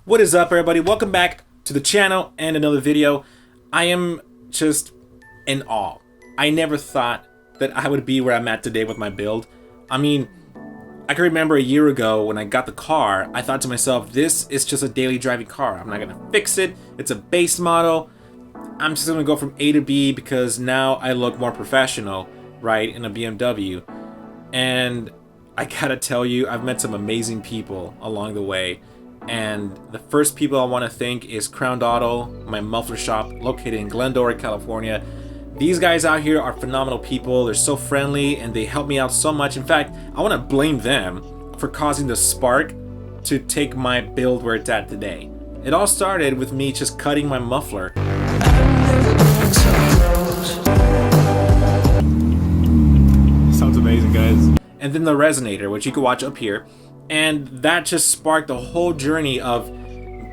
What is up, everybody? Welcome back to the channel and another video. I am just in awe. I never thought that I would be where I'm at today with my build. I mean, I can remember a year ago when I got the car, I thought to myself, this is just a daily driving car. I'm not gonna fix it. It's a base model. I'm just gonna go from A to B because now I look more professional, right, in a BMW. And I gotta tell you, I've met some amazing people along the way. And the first people I want to thank is Crown Auto, my muffler shop located in Glendora, California. These guys out here are phenomenal people. They're so friendly and they help me out so much. In fact, I want to blame them for causing the spark to take my build where it's at today. It all started with me just cutting my muffler. Sounds amazing, guys. And then the resonator, which you can watch up here. And that just sparked the whole journey of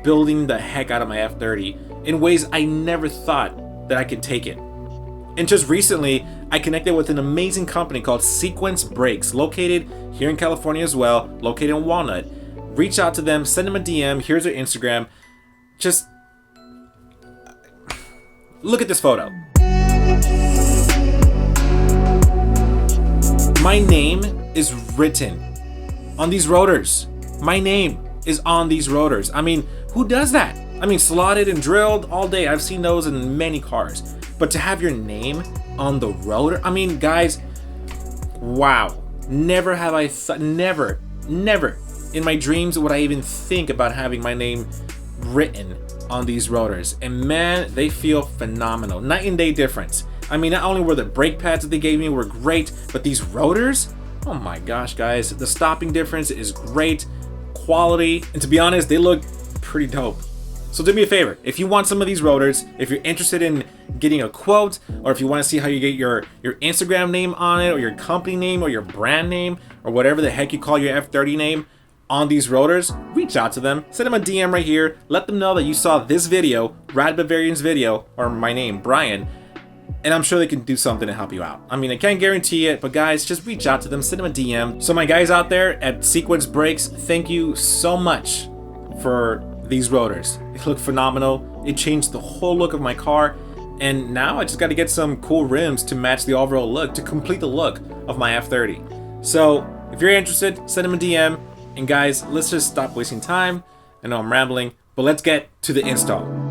building the heck out of my F30 in ways I never thought that I could take it. And just recently, I connected with an amazing company called Cquence Brakes, located here in California as well, located in Walnut. Reach out to them, send them a DM, here's their Instagram. Just look at this photo. My name is written on these rotors. My name is on these rotors. I mean, who does that? I mean, slotted and drilled all day. I've seen those in many cars. But to have your name on the rotor, I mean, guys, wow. Never have I thought, never in my dreams would I even think about having my name written on these rotors. And man, they feel phenomenal. Night and day difference. I mean, not only were the brake pads that they gave me were great, but these rotors, oh my gosh, guys, the stopping difference is great, quality, and to be honest, they look pretty dope. So do me a favor, if you want some of these rotors, if you're interested in getting a quote, or if you want to see how you get your Instagram name on it, or your company name, or your brand name, or whatever the heck you call your F30 name on these rotors, reach out to them, send them a DM right here, let them know that you saw this video, Rad Bavarians video, or my name, Brian, and I'm sure they can do something to help you out. I mean, I can't guarantee it, but guys, just reach out to them, send them a DM. So my guys out there at Cquence Brakes, thank you so much for these rotors. They look phenomenal. It changed the whole look of my car. And now I just got to get some cool rims to match the overall look, to complete the look of my F30. So if you're interested, send them a DM. And guys, let's just stop wasting time. I know I'm rambling, but let's get to the install.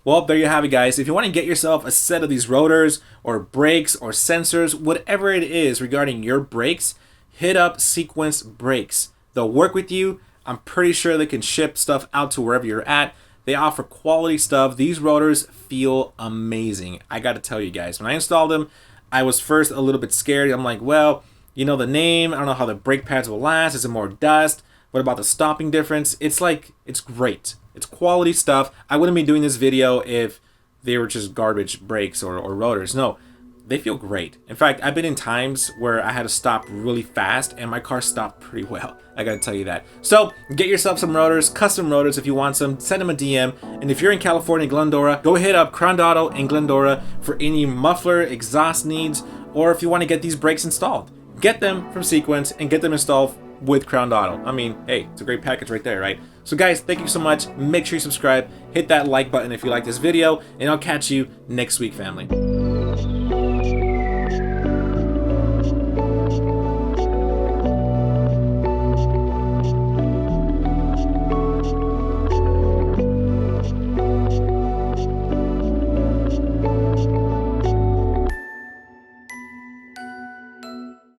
Well, there you have it, guys. If you want to get yourself a set of these rotors or brakes or sensors, whatever it is regarding your brakes, hit up Cquence Brakes. They'll work with you. I'm pretty sure they can ship stuff out to wherever you're at. They offer quality stuff. These rotors feel amazing. I got to tell you guys, when I installed them, I was first a little bit scared. I'm like, well, you know the name. I don't know how the brake pads will last. Is it more dust? What about the stopping difference? It's great. It's quality stuff. I wouldn't be doing this video if they were just garbage brakes or rotors. No, they feel great. In fact, I've been in times where I had to stop really fast and my car stopped pretty well. I gotta tell you that. So get yourself some rotors, custom rotors if you want some, send them a DM. And if you're in California, Glendora, go hit up Crown Auto in Glendora for any muffler, exhaust needs, or if you want to get these brakes installed. Get them from Cquence and get them installed with Crown Auto. I mean, hey, it's a great package right there, right? So guys, thank you so much. Make sure you subscribe, hit that like button if you like this video, and I'll catch you next week, family.